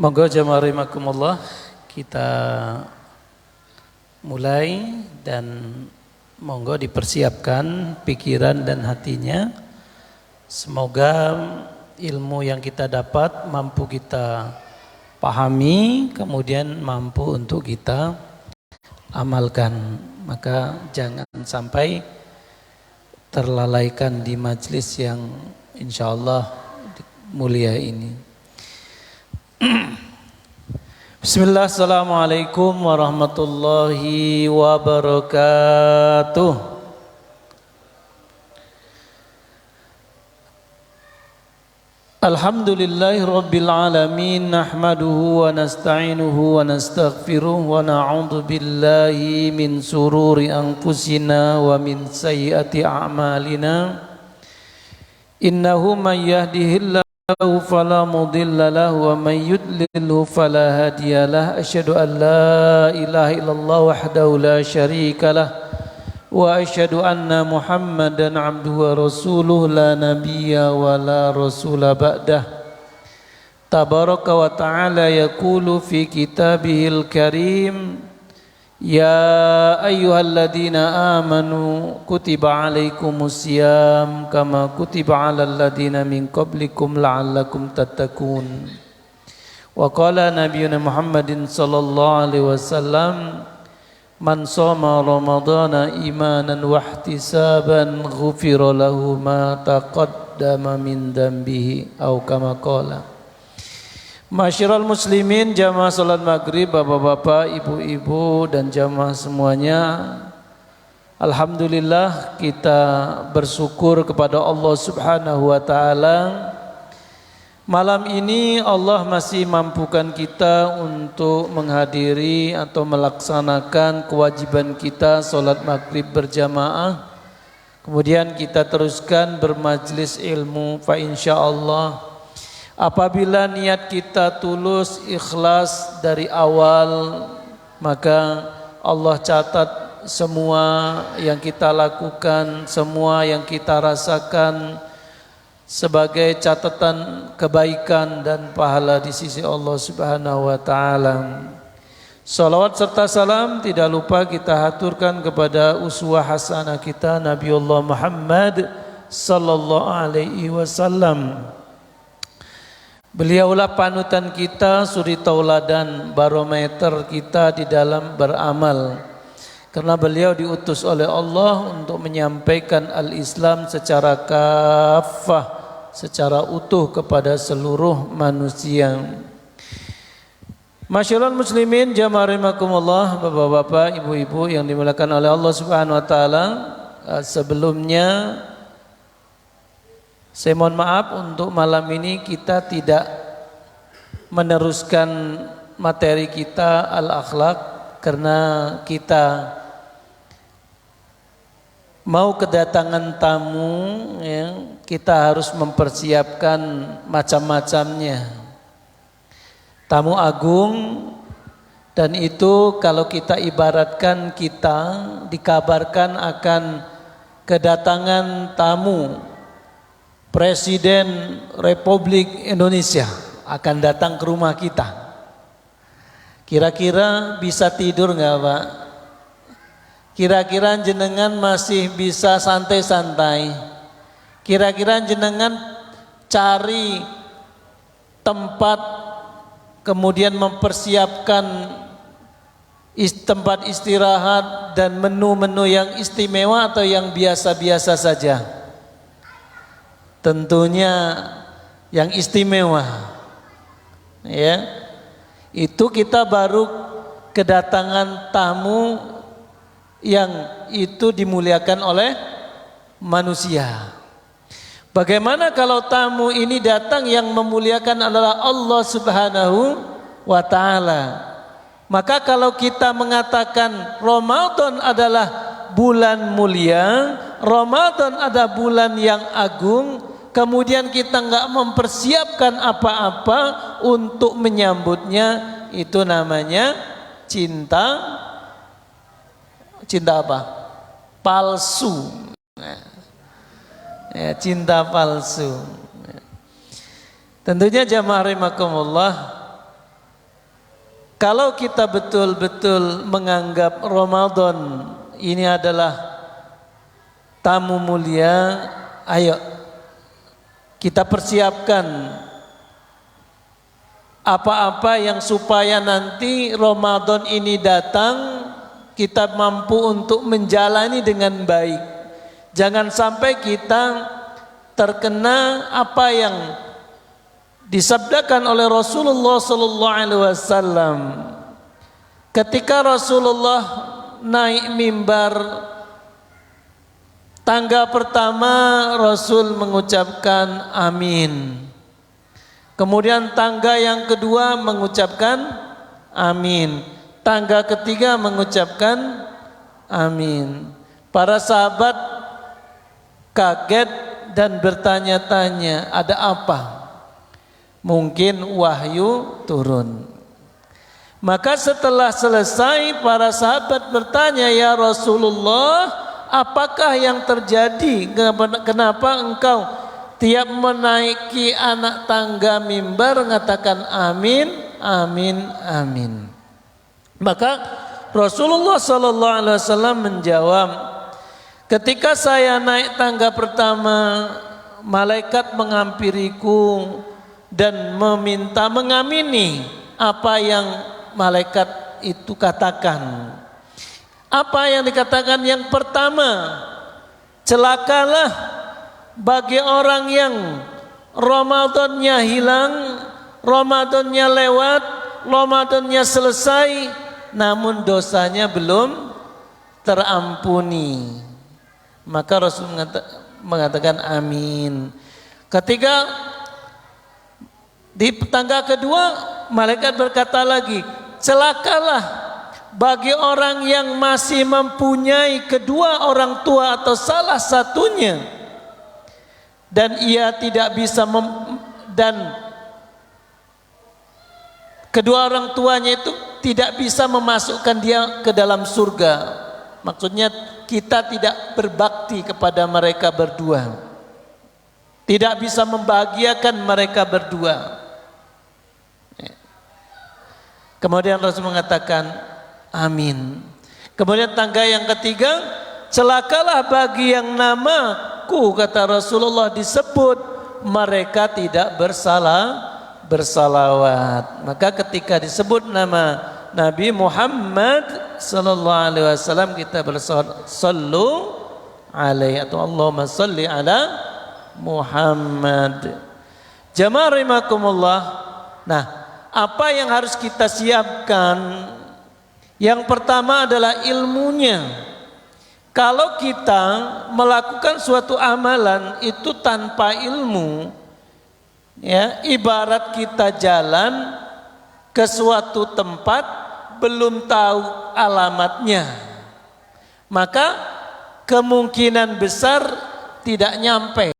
Monggo jamaah rahimakumullah, kita mulai dan monggo dipersiapkan pikiran dan hatinya. Semoga ilmu yang kita dapat mampu kita pahami, kemudian mampu untuk kita amalkan. Maka jangan sampai terlalaikan di majlis yang insyaallah mulia ini. Bismillah, assalamualaikum warahmatullahi wabarakatuh. Alhamdulillahi rabbil alamin, nahmaduhu wa nasta'inuhu wa nastaghfiruh wa na'udzu billahi min sururi anfusina wa min sayyiati a'malina. Innahu man yahdihillahu فلا مضل له ومن يضلل فلا هادي له أشهد أن لا إله إلا الله وحده لا شريك له وأشهد أن محمدا عبده ورسوله لا نبي ولا رسول بعده تبارك وتعالى يقول في كتابه الكريم يا أيها الذين آمنوا كتب عليكم الصيام كما كتب على الذين من قبلكم لعلكم تتقون وقال نبينا محمد صلى الله عليه وسلم من صام رمضان إيمانا واحتسابا غفر له ما تقدم من ذنبه أو كما قال. Masyiral muslimin, jamaah salat maghrib, bapak-bapak, ibu-ibu dan jamaah semuanya. Alhamdulillah kita bersyukur kepada Allah subhanahu wa ta'ala. Malam ini Allah masih mampukan kita untuk menghadiri atau melaksanakan kewajiban kita salat maghrib berjamaah. Kemudian kita teruskan bermajlis ilmu, fa insyaallah apabila niat kita tulus, ikhlas dari awal, maka Allah catat semua yang kita lakukan, semua yang kita rasakan sebagai catatan kebaikan dan pahala di sisi Allah Subhanahu wa taala. Salawat serta salam tidak lupa kita haturkan kepada uswah hasanah kita Nabiullah Muhammad sallallahu alaihi wasallam. Beliaulah panutan kita, suri tauladan, barometer kita di dalam beramal. Karena beliau diutus oleh Allah untuk menyampaikan al-Islam secara kafah, secara utuh kepada seluruh manusia. Masyiral muslimin, jamaah rahimakumullah, bapak-bapak, ibu-ibu yang dimuliakan oleh Allah Subhanahu wa taala. Sebelumnya saya mohon maaf untuk malam ini kita tidak meneruskan materi kita al-akhlak karena kita mau kedatangan tamu, ya, kita harus mempersiapkan macam-macamnya. Tamu agung, dan itu kalau kita ibaratkan, kita dikabarkan akan kedatangan tamu Presiden Republik Indonesia akan datang ke rumah kita. Kira-kira bisa tidur nggak, Pak? Kira-kira jenengan masih bisa santai-santai? Kira-kira jenengan cari tempat, kemudian mempersiapkan tempat istirahat dan menu-menu yang istimewa atau yang biasa-biasa saja? Tentunya yang istimewa, ya. Itu kita baru kedatangan tamu yang itu dimuliakan oleh manusia. Bagaimana kalau tamu ini datang yang memuliakan adalah Allah Subhanahu wa ta'ala? Maka kalau kita mengatakan Ramadan adalah bulan mulia, Ramadan adalah bulan yang agung, kemudian kita enggak mempersiapkan apa-apa untuk menyambutnya, itu namanya cinta apa? Palsu. Ya, cinta palsu. Tentunya jamaah rahimakumullah, Kalau kita betul-betul menganggap Ramadan ini adalah tamu mulia, ayo kita persiapkan apa-apa yang supaya nanti Ramadan ini datang kita mampu untuk menjalani dengan baik. Jangan sampai kita terkena apa yang disabdakan oleh Rasulullah sallallahu alaihi wasallam ketika Rasulullah naik mimbar. Tangga pertama Rasul mengucapkan amin. Kemudian tangga yang kedua mengucapkan amin. Tangga ketiga mengucapkan amin. Para sahabat kaget dan bertanya-tanya, ada apa? Mungkin wahyu turun. Maka setelah selesai para sahabat bertanya, ya Rasulullah, apakah yang terjadi? Kenapa engkau tiap menaiki anak tangga mimbar mengatakan amin, amin, amin? Maka Rasulullah sallallahu alaihi wasallam menjawab, ketika saya naik tangga pertama, malaikat menghampiriku dan meminta mengamini apa yang malaikat itu katakan. Apa yang dikatakan? Yang pertama, celakalah bagi orang yang Ramadannya hilang, Ramadannya lewat, Ramadannya selesai, namun dosanya belum terampuni. Maka Rasul mengatakan amin. Ketika di tangga kedua, malaikat berkata lagi, celakalah bagi orang yang masih mempunyai kedua orang tua atau salah satunya dan ia tidak bisa dan kedua orang tuanya itu tidak bisa memasukkan dia ke dalam surga. Maksudnya kita tidak berbakti kepada mereka berdua, tidak bisa membahagiakan mereka berdua. Kemudian Rasul mengatakan amin. Kemudian tangga yang ketiga, celakalah bagi yang namaku, kata Rasulullah, disebut mereka tidak bersalawat. Maka ketika disebut nama Nabi Muhammad sallallahu alaihi wasallam, kita bersallu alaihi atau Allahumma salli ala Muhammad. Jamaah rahimakumullah. Nah, apa yang harus kita siapkan? Yang pertama adalah ilmunya. Kalau kita melakukan suatu amalan itu tanpa ilmu, ya, ibarat kita jalan ke suatu tempat belum tahu alamatnya, maka kemungkinan besar tidak nyampe.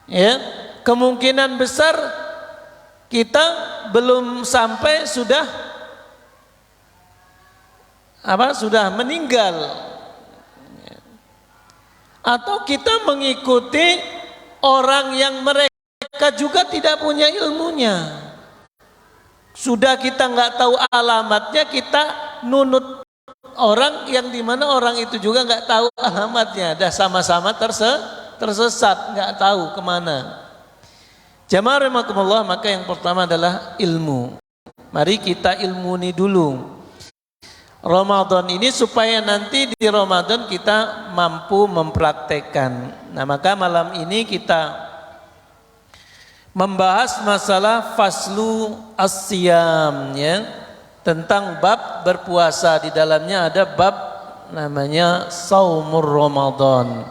Ya, kemungkinan besar kita belum sampai sudah meninggal. Atau kita mengikuti orang yang mereka juga tidak punya ilmunya. Sudah kita nggak tahu alamatnya, kita nunut orang yang dimana orang itu juga nggak tahu alamatnya. Dah sama-sama tersesat, nggak tahu kemana. Jamaah rahimakumullah, maka yang pertama adalah ilmu. Mari kita ilmuni dulu Ramadan ini supaya nanti di Ramadan kita mampu mempraktekkan. Nah, maka malam ini kita membahas masalah faslu as-siyam, ya, tentang bab berpuasa. Di dalamnya ada bab namanya Saumur Ramadan.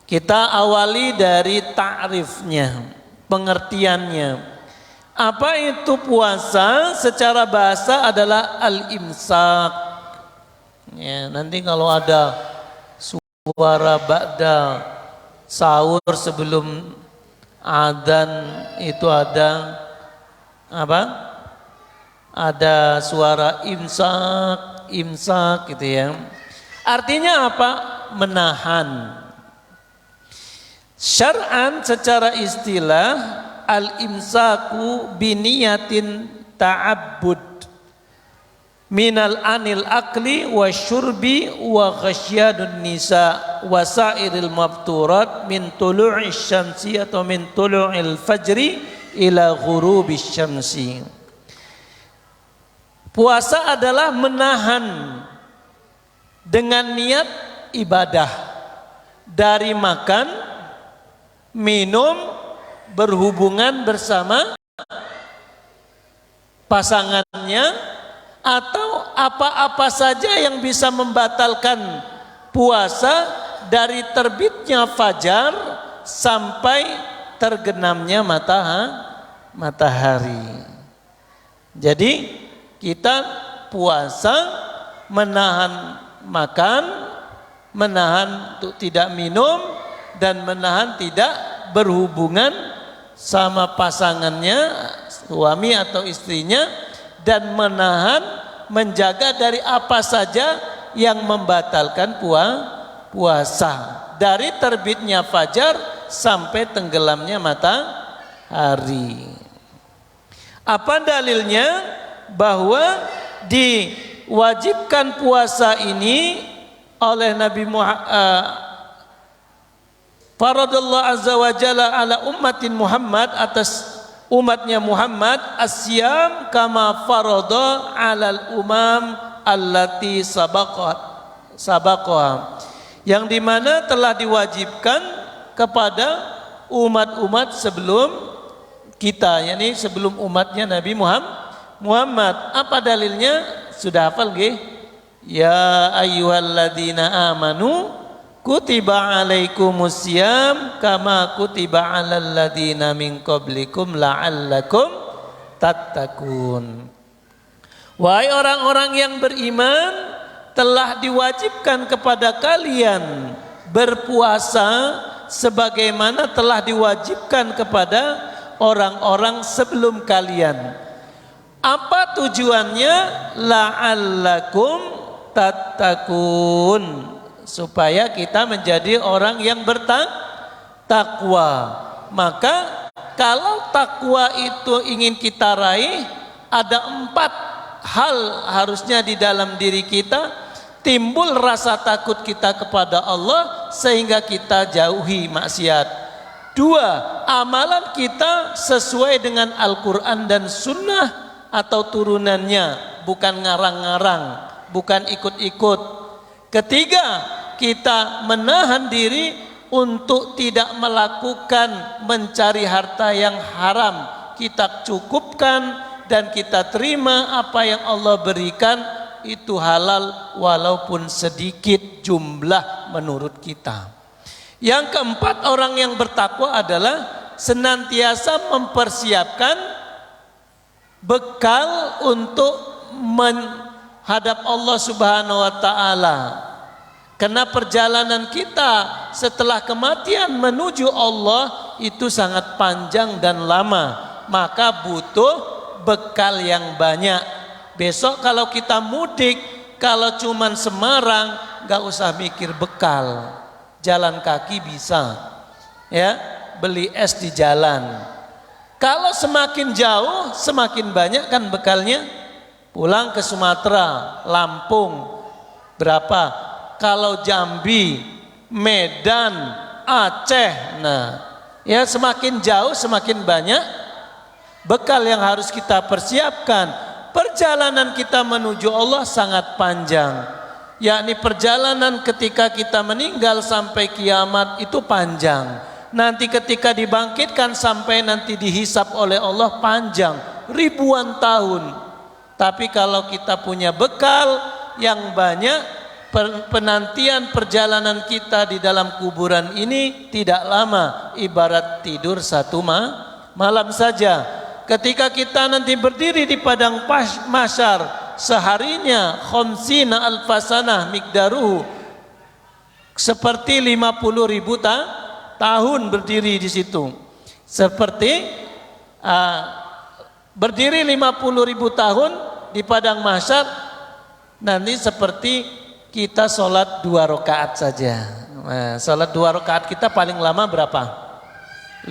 Kita awali dari ta'rifnya, pengertiannya. Apa itu puasa? Secara bahasa adalah al-imsak. Ya, nanti kalau ada suara ba'da sahur sebelum adzan itu ada apa? Ada suara imsak, imsak gitu ya. Artinya apa? Menahan. Syar'an secara istilah al-imsaku biniyatin ta'abbud minal anil akli wa syurbi wa ghasyadun nisa wa sairil mabturat min tulu'is syamsi atau min tulu'il fajri ila ghurubis syamsi. Puasa adalah menahan dengan niat ibadah dari makan, minum, berhubungan bersama pasangannya, atau apa-apa saja yang bisa membatalkan puasa dari terbitnya fajar sampai tergenamnya matahari. Jadi kita puasa menahan makan, menahan untuk tidak minum, dan menahan tidak berhubungan sama pasangannya, suami atau istrinya, dan menahan, menjaga dari apa saja yang membatalkan puasa dari terbitnya fajar sampai tenggelamnya matahari. Apa dalilnya bahwa diwajibkan puasa ini oleh Nabi Faradallahu azza wa jalla ala ummatin Muhammad, atas umatnya Muhammad, asyam kama farada alal umam allati sabaqaha, yang dimana telah diwajibkan kepada umat-umat sebelum kita, yakni sebelum umatnya Nabi Muhammad. Apa dalilnya? Sudah hafal nggih? Ya ayyuhalladzina amanu kutiba alaikumusiyam kama kutiba alal ladzina min qablikum la'allakum tattaqun. Wahai orang-orang yang beriman, telah diwajibkan kepada kalian berpuasa sebagaimana telah diwajibkan kepada orang-orang sebelum kalian. Apa tujuannya? La'allakum tattaqun, supaya kita menjadi orang yang bertakwa. Maka kalau takwa itu ingin kita raih, ada 4 hal harusnya di dalam diri kita. Timbul rasa takut kita kepada Allah sehingga kita jauhi maksiat. 2, amalan kita sesuai dengan Al-Quran dan Sunnah atau turunannya, bukan ngarang-ngarang, bukan ikut-ikut. 3, kita menahan diri untuk tidak melakukan mencari harta yang haram. Kita cukupkan dan kita terima apa yang Allah berikan, itu halal walaupun sedikit jumlah menurut kita. Yang 4, orang yang bertakwa adalah senantiasa mempersiapkan bekal untuk menghadap Allah Subhanahu wa taala. Karena perjalanan kita setelah kematian menuju Allah itu sangat panjang dan lama, maka butuh bekal yang banyak. Besok kalau kita mudik, kalau cuman Semarang, gak usah mikir bekal, jalan kaki bisa, ya, beli es di jalan. Kalau semakin jauh, semakin banyak kan bekalnya. Pulang ke Sumatera, Lampung, berapa? Kalau Jambi, Medan, Aceh, nah, ya semakin jauh semakin banyak bekal yang harus kita persiapkan. Perjalanan kita menuju Allah sangat panjang, yakni perjalanan ketika kita meninggal sampai kiamat itu panjang. Nanti ketika dibangkitkan sampai nanti dihisap oleh Allah panjang, ribuan tahun. Tapi kalau kita punya bekal yang banyak, penantian perjalanan kita di dalam kuburan ini tidak lama, ibarat tidur 1 malam saja. Ketika kita nanti berdiri di padang mahsyar, seharinya khamsina alfasanah mikdaruhu, seperti 50.000 tahun berdiri di situ. Seperti berdiri 50.000 tahun di padang mahsyar, nanti seperti kita sholat 2 rakaat saja. Nah, sholat 2 rakaat kita paling lama berapa?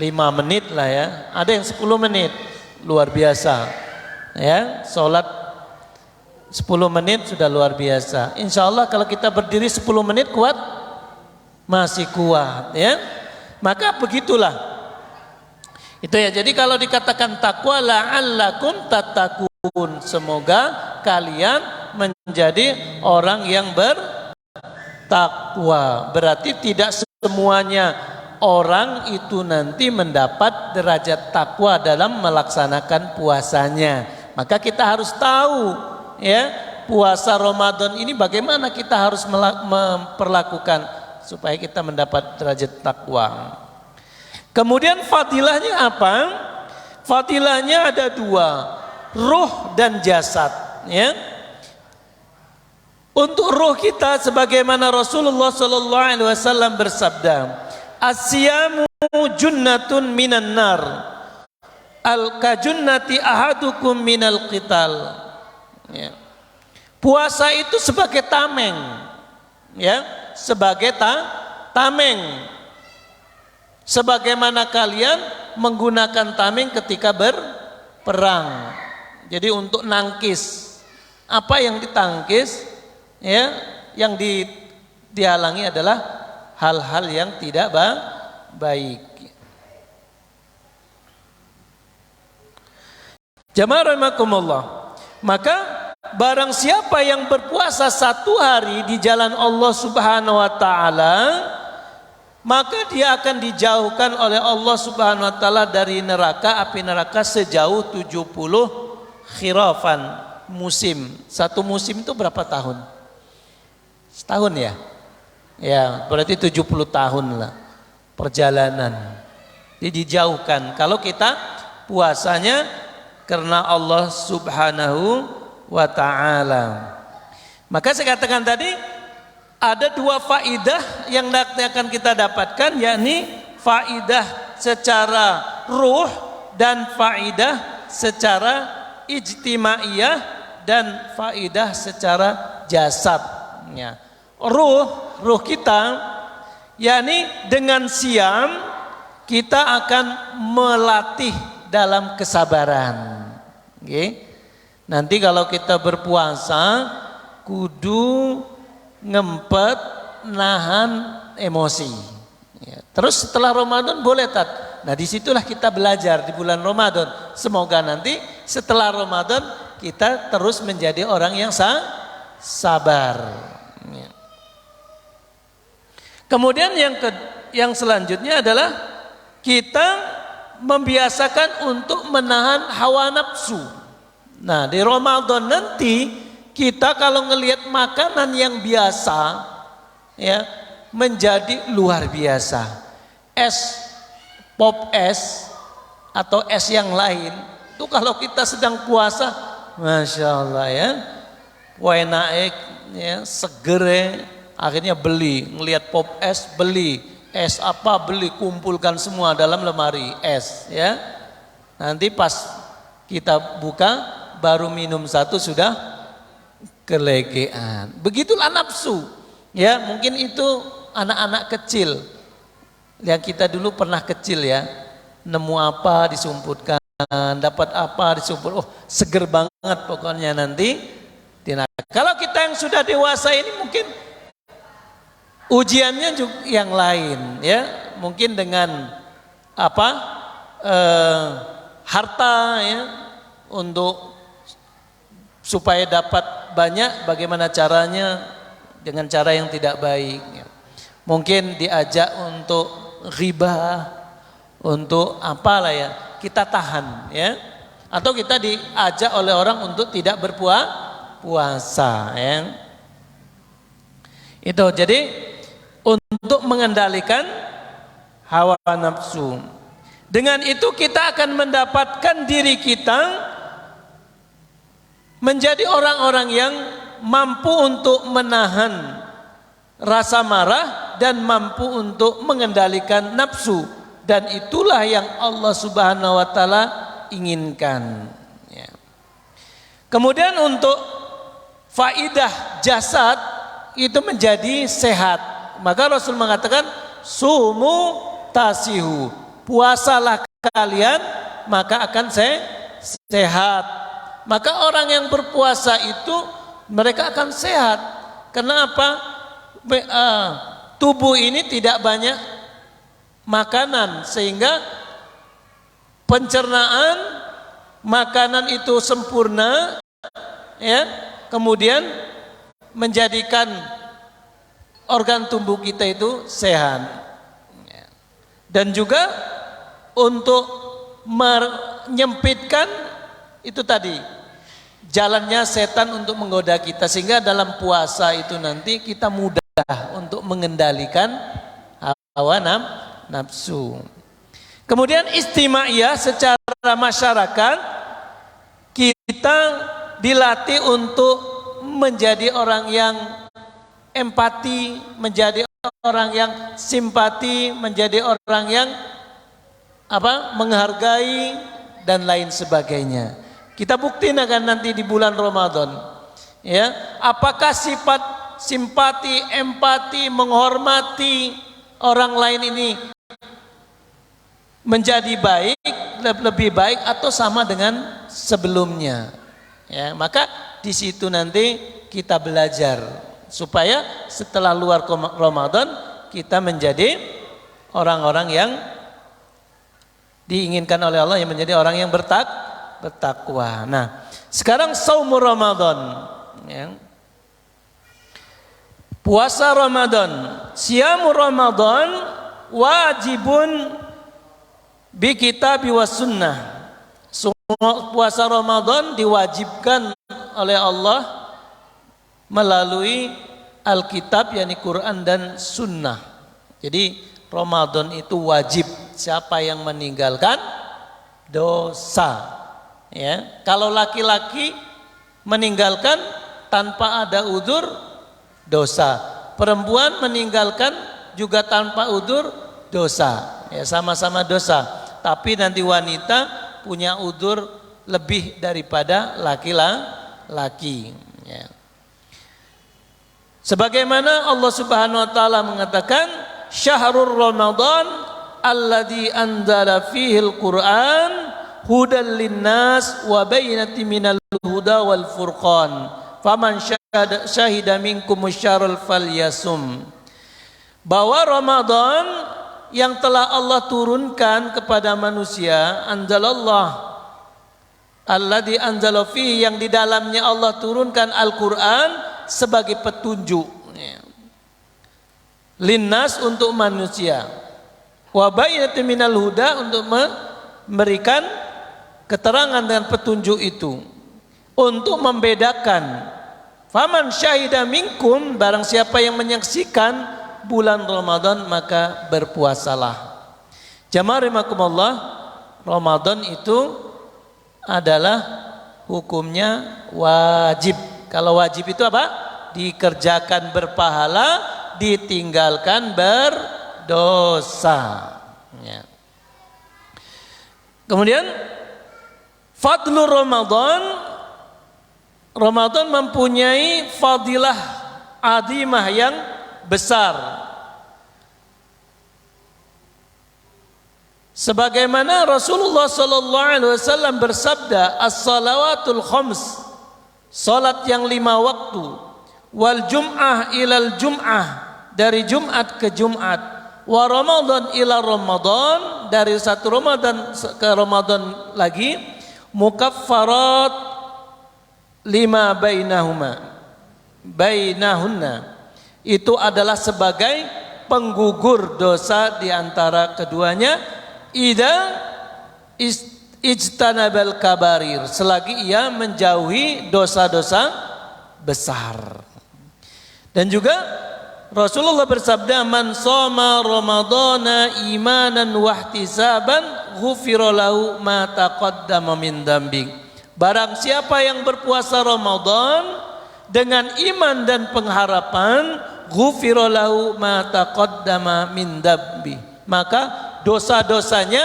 5 menit lah ya. Ada yang 10 menit. Luar biasa, Ya, sholat 10 menit sudah luar biasa. Insya Allah kalau kita berdiri 10 menit kuat, masih kuat ya. Maka begitulah. Itu ya. Jadi kalau dikatakan takwa, la'allakum tattaqun, semoga kalian menjadi orang yang bertakwa. Berarti tidak semuanya orang itu nanti mendapat derajat takwa dalam melaksanakan puasanya. Maka kita harus tahu ya, puasa Ramadan ini bagaimana kita harus memperlakukan supaya kita mendapat derajat takwa. Kemudian fadilahnya apa? Fadilahnya ada dua, ruh dan jasad ya. Untuk ruh kita sebagaimana Rasulullah SAW bersabda, asyamu junnatun minan nar, al-kajunnati ahadukum minal qital. Ya. Puasa itu sebagai tameng, ya, sebagai tameng. Sebagaimana kalian menggunakan tameng ketika berperang. Jadi untuk nangkis, apa yang ditangkis, ya, yang dihalangi adalah hal-hal yang tidak baik. Jamaah rahimakumullah. Maka barang siapa yang berpuasa 1 hari di jalan Allah Subhanahu wa taala, maka dia akan dijauhkan oleh Allah Subhanahu wa taala dari neraka, api neraka sejauh 70 khirafan musim. Satu musim itu berapa tahun? Setahun ya? Ya, berarti 70 tahun lah perjalanan. Jadi dijauhkan. Kalau kita puasanya karena Allah Subhanahu wa ta'ala. Maka saya katakan tadi ada 2 faidah yang akan kita dapatkan, yakni faidah secara ruh dan faidah secara ijtimaiyah dan faidah secara jasadnya. Ruh kita, yakni dengan siam kita akan melatih dalam kesabaran. Okay. Nanti kalau kita berpuasa kudu ngempet nahan emosi. Ya. Terus setelah Ramadan boleh tat. Nah disitulah kita belajar di bulan Ramadan. Semoga nanti setelah Ramadan kita terus menjadi orang yang sabar. Ya. Kemudian yang selanjutnya adalah kita membiasakan untuk menahan hawa nafsu. Nah di Ramadan nanti kita kalau ngelihat makanan yang biasa ya menjadi luar biasa. Pop es atau es yang lain itu kalau kita sedang puasa, masya Allah ya, naik ya, seger ya. Akhirnya beli, ngelihat pop es beli, es apa beli, kumpulkan semua dalam lemari es ya. Nanti pas kita buka baru minum satu sudah kelegean. Begitulah nafsu. Ya, mungkin itu anak-anak kecil. Yang kita dulu pernah kecil ya, nemu apa disumputkan, dapat apa disumput. Oh, seger banget pokoknya nanti. Kalau kita yang sudah dewasa ini mungkin ujiannya juga yang lain ya, mungkin dengan apa harta ya, untuk supaya dapat banyak, bagaimana caranya dengan cara yang tidak baik ya. Mungkin diajak untuk riba, untuk apalah ya, kita tahan ya, atau kita diajak oleh orang untuk tidak berpuasa ya. Itu jadi untuk mengendalikan hawa nafsu. Dengan itu kita akan mendapatkan diri kita menjadi orang-orang yang mampu untuk menahan rasa marah dan mampu untuk mengendalikan nafsu, dan itulah yang Allah Subhanahu wa taala inginkan ya. Kemudian untuk faidah jasad itu menjadi sehat. Maka Rasul mengatakan sumu tasihu, puasalah kalian maka akan sehat. maka orang yang berpuasa itu mereka akan sehat. Kenapa? Tubuh ini tidak banyak makanan sehingga pencernaan makanan itu sempurna, ya, kemudian menjadikan organ tubuh kita itu sehat. Dan juga untuk menyempitkan itu tadi jalannya setan untuk menggoda kita, sehingga dalam puasa itu nanti kita mudah untuk mengendalikan hawa nafsu. Kemudian istimaiyah, secara masyarakat kita dilatih untuk menjadi orang yang empati, menjadi orang yang simpati, menjadi orang yang menghargai dan lain sebagainya. Kita buktikan nanti di bulan Ramadan, ya, apakah sifat simpati, empati, menghormati orang lain ini menjadi baik, lebih baik atau sama dengan sebelumnya, ya. Maka di situ nanti kita belajar supaya setelah luar Ramadan kita menjadi orang-orang yang diinginkan oleh Allah, yang menjadi orang yang bertakwa. Nah, sekarang saum Ramadan, ya. Puasa Ramadan, siam Ramadan wajibun bi kitab wa sunnah. Puasa Ramadan diwajibkan oleh Allah melalui Alkitab, yakni Quran dan Sunnah. Jadi Ramadan itu wajib. Siapa yang meninggalkan dosa, ya. Kalau laki-laki meninggalkan tanpa ada udzur, dosa. Perempuan meninggalkan juga tanpa udzur, dosa. Ya, sama-sama dosa. Tapi nanti wanita punya udzur lebih daripada laki-laki, ya. Sebagaimana Allah Subhanahu wa taala mengatakan, syahrul Ramadan alladzi anzala fihil Qur'an hudal linnas wa bayyinatin minal huda wal furqan faman syahida minkum syarul falyasum. Bahwa Ramadan yang telah Allah turunkan kepada manusia, anzalallah alladzi anzala fihi, yang di dalamnya Allah turunkan Al-Qur'an sebagai petunjuk, ya. Linnas untuk manusia, wa bayyinatin minal huda untuk memberikan keterangan dengan petunjuk itu, untuk membedakan. Faman syahida minkum, barang siapa yang menyaksikan bulan Ramadan maka berpuasalah. Jamaah rahimakumullah, Ramadan itu adalah hukumnya wajib. Kalau wajib itu apa? Dikerjakan berpahala, ditinggalkan berdosa, ya. Kemudian fadlur Ramadan, Ramadan mempunyai fadilah azimah yang besar. Sebagaimana Rasulullah sallallahu alaihi wasallam bersabda, as-salawatul khams, salat yang 5 waktu, wal jum'ah ilal jum'ah, dari Jumat ke Jumat, wa Ramadan ila Ramadan, dari satu Ramadan ke Ramadan lagi, mukaffarat lima bainahunna, itu adalah sebagai penggugur dosa di antara keduanya, idza ijtanabal kabarir, selagi ia menjauhi dosa-dosa besar. Dan juga Rasulullah bersabda, man shoma ramadhana imanan wahtisaban ghufira lahu ma taqaddama min dzambi. Barang siapa yang berpuasa Ramadan dengan iman dan pengharapan, ghufira lahu ma taqaddama min dzambi, maka dosa-dosanya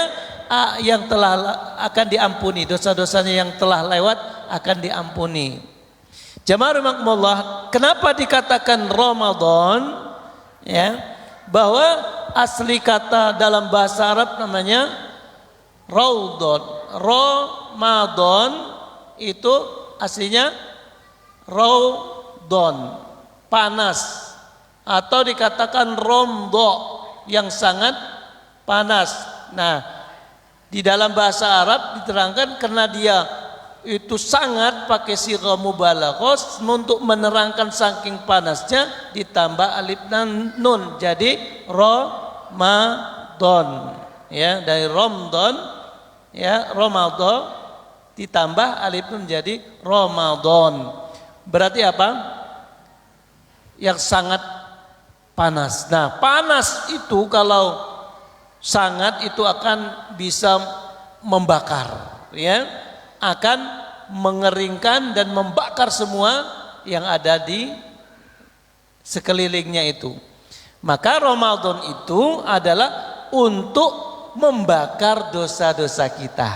yang telah akan diampuni, dosa-dosanya yang telah lewat akan diampuni. Jamaah rahimakumullah, kenapa dikatakan Ramadan, ya? Bahwa asli kata dalam bahasa Arab namanya raudon. Ramadan itu aslinya raudon, panas, atau dikatakan romdo yang sangat panas. Nah, di dalam bahasa Arab diterangkan karena dia itu sangat pakai sighah mubalaghah untuk menerangkan saking panasnya ditambah alif dan nun jadi Ramadan ya, dari Ramadan ya, Ramadan ditambah alif nun jadi Ramadan. Berarti apa? Yang sangat panas. Nah, panas itu kalau sangat itu akan bisa membakar ya, akan mengeringkan dan membakar semua yang ada di sekelilingnya itu. Maka Ramadan itu adalah untuk membakar dosa-dosa kita.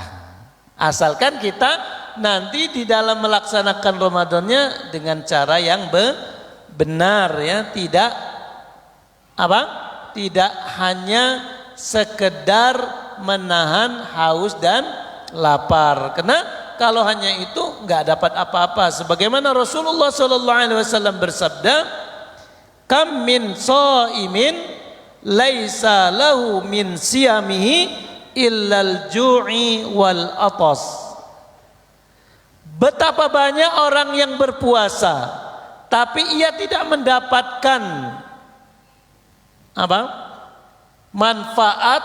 Asalkan kita nanti di dalam melaksanakan Ramadannya dengan cara yang benar ya, tidak apa? Tidak hanya sekedar menahan haus dan lapar. Karena kalau hanya itu nggak dapat apa-apa. Sebagaimana Rasulullah SAW bersabda, "Kam min shaimin laisa lahu min siyamihi illal ju'i wal atas." Betapa banyak orang yang berpuasa, tapi ia tidak mendapatkan apa? Manfaat,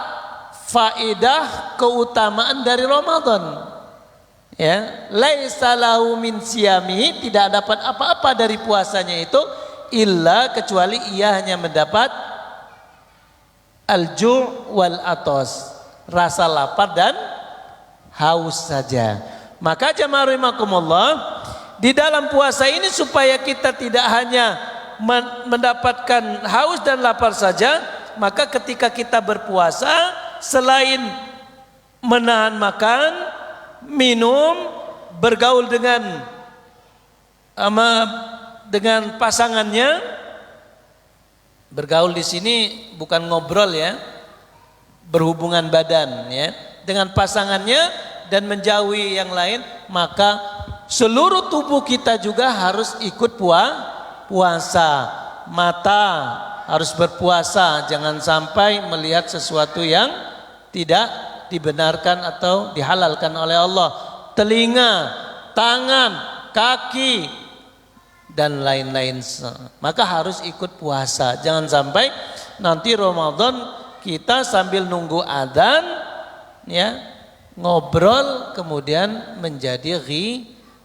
faedah, keutamaan dari Ramadan. Ya, laisa lahu min siyamihi, tidak dapat apa-apa dari puasanya itu illa kecuali ia hanya mendapat al-ju' wal atas, rasa lapar dan haus saja. Maka jamaah rahimakumullah, di dalam puasa ini supaya kita tidak hanya mendapatkan haus dan lapar saja, maka ketika kita berpuasa selain menahan makan, minum, bergaul dengan pasangannya. Bergaul di sini bukan ngobrol ya, berhubungan badan ya, dengan pasangannya dan menjauhi yang lain, maka seluruh tubuh kita juga harus ikut puasa. Mata harus berpuasa, jangan sampai melihat sesuatu yang tidak dibenarkan atau dihalalkan oleh Allah. Telinga, tangan, kaki dan lain-lain, maka harus ikut puasa. Jangan sampai nanti Ramadan kita sambil nunggu adzan ya, ngobrol kemudian menjadi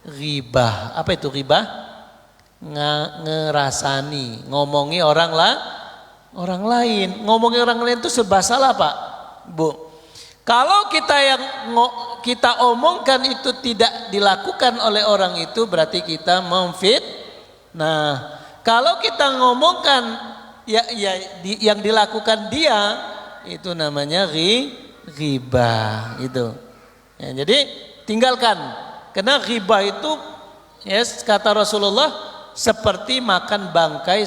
ghibah. Apa itu ghibah? Ngerasani, ngomongi orang lain. Ngomongi orang lain itu serba salah, Pak, Bu. Kalau kita omongkan itu tidak dilakukan oleh orang itu, berarti kita Nah, kalau kita ngomongkan yang dilakukan dia, itu namanya ghibah itu. Ya, jadi tinggalkan. Karena ghibah itu kata Rasulullah seperti makan bangkai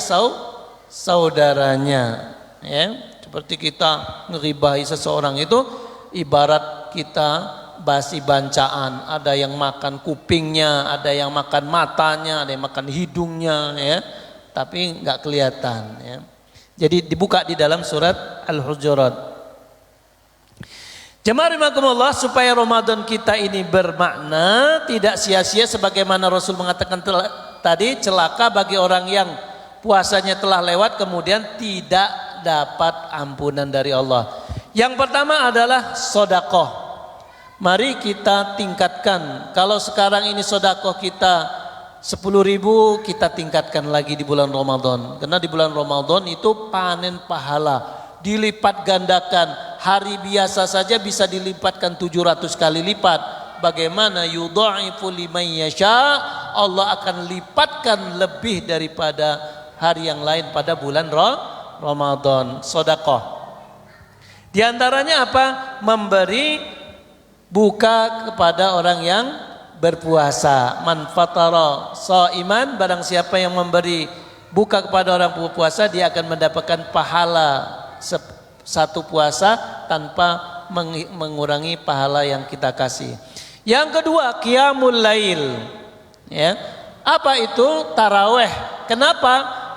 saudaranya. Ya, seperti kita ngeribahi seseorang itu ibarat kita basi bancaan, ada yang makan kupingnya, ada yang makan matanya, ada yang makan hidungnya ya, tapi nggak kelihatan ya. Jadi dibuka di dalam surat Al-Hujurat. Jemaah rahimakumullah, supaya Ramadan kita ini bermakna, tidak sia-sia sebagaimana Rasul mengatakan tadi, celaka bagi orang yang puasanya telah lewat kemudian tidak dapat ampunan dari Allah. Yang pertama adalah sedekah. Mari kita tingkatkan. Kalau sekarang ini sedekah kita 10.000, kita tingkatkan lagi di bulan Ramadan. Karena di bulan Ramadan itu panen pahala, dilipat gandakan. Hari biasa saja bisa dilipatkan 700 kali lipat. Bagaimana yudha'ifu liman yasha, Allah akan lipatkan lebih daripada hari yang lain pada bulan Ramadan. Sedekah. Di antaranya apa? Memberi buka kepada orang yang berpuasa. Man fatara shaiman, barang siapa yang memberi buka kepada orang berpuasa, dia akan mendapatkan pahala satu puasa tanpa mengurangi pahala yang kita kasih. Yang kedua, qiyamul lail. Ya. Apa itu taraweh? Kenapa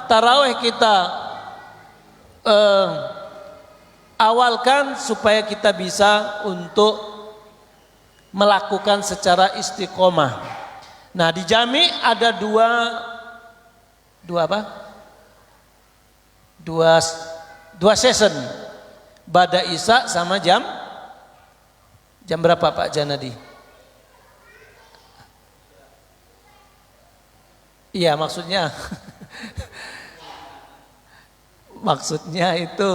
taraweh kita awalkan supaya kita bisa untuk melakukan secara istiqomah. Nah, di jami ada dua apa? Dua session. Bada Isya sama jam berapa Pak Janadi? Iya, maksudnya itu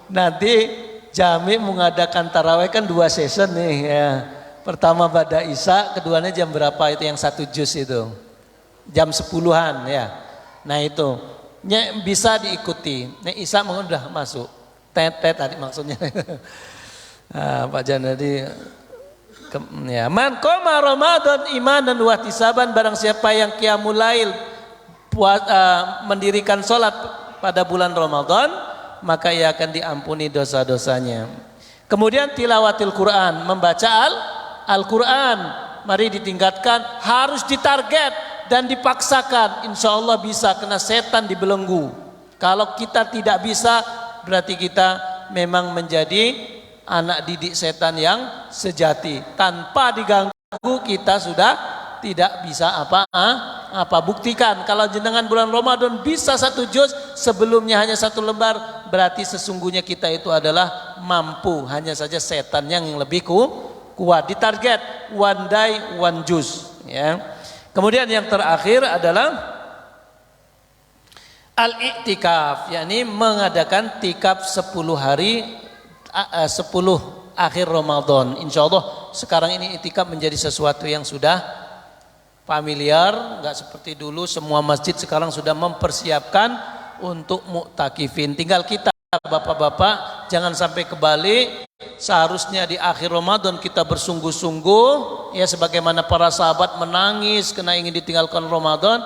nanti jami mengadakan taraweh kan 2 session nih ya. Pertama Bada Isya, keduanya jam berapa itu yang 1 juz itu? Jam 10-an ya. Nah itu bisa diikuti. Nah Isya udah masuk. Tet tadi maksudnya. Nah, Pak Janadi ya, man qoma Ramadan imanan wa ihtisaban, barang siapa yang qiyamul lail mendirikan salat pada bulan Ramadan, maka ia akan diampuni dosa-dosanya. Kemudian tilawatil Quran, membaca Al-Quran, mari ditingkatkan, harus ditarget dan dipaksakan. Insya Allah bisa, kena setan dibelenggu. Kalau kita tidak bisa, berarti kita memang menjadi anak didik setan yang sejati. Tanpa diganggu kita sudah tidak bisa apa buktikan. Kalau jenengan bulan Ramadan bisa 1 juz, sebelumnya hanya 1 lembar, berarti sesungguhnya kita itu adalah mampu. Hanya saja setan yang lebih kuat. Ditarget one day one juz ya. Kemudian yang terakhir adalah al-i'tikaf, yakni mengadakan tikaf 10 hari 10 akhir Ramadan. Insya Allah sekarang ini i'tikaf menjadi sesuatu yang sudah familiar, nggak seperti dulu. Semua masjid sekarang sudah mempersiapkan untuk mu'takifin. Tinggal kita bapak-bapak jangan sampai kebalik. Seharusnya di akhir Ramadan kita bersungguh-sungguh ya, sebagaimana para sahabat menangis karena ingin ditinggalkan Ramadan.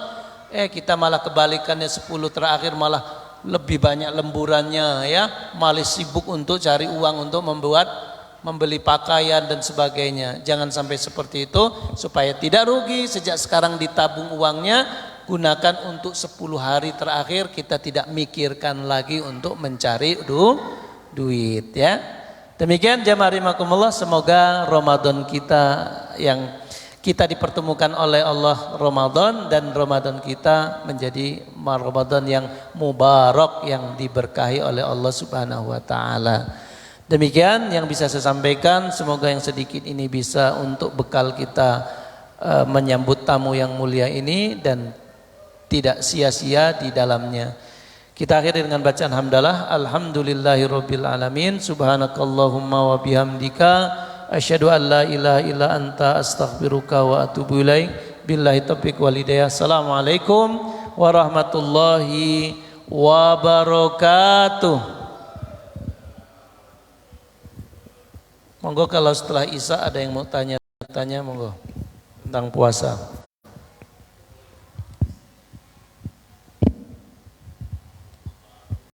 Kita malah kebalikannya, 10 terakhir malah lebih banyak lemburannya ya, malah sibuk untuk cari uang untuk membeli pakaian dan sebagainya. Jangan sampai seperti itu, supaya tidak rugi. Sejak sekarang ditabung uangnya, gunakan untuk 10 hari terakhir. Kita tidak mikirkan lagi untuk mencari duit ya. Demikian jamaah rahimakumullah, semoga Ramadan kita yang kita dipertemukan oleh Allah Ramadan, dan Ramadan kita menjadi Ramadan yang mubarak, yang diberkahi oleh Allah Subhanahu wa taala. Demikian yang bisa saya sampaikan, semoga yang sedikit ini bisa untuk bekal kita menyambut tamu yang mulia ini dan tidak sia-sia di dalamnya. Kita akhiri dengan bacaan hamdalah. Alhamdulillahirabbil alamin. Subhanakallahumma wa bihamdika asyhadu an la ilaha illa anta astaghfiruka wa atubu ilaik. Billahi taufiq wal hidayah. Assalamualaikum warahmatullahi wabarakatuh. Monggo kalau setelah Isya ada yang mau tanya-tanya, monggo tentang puasa.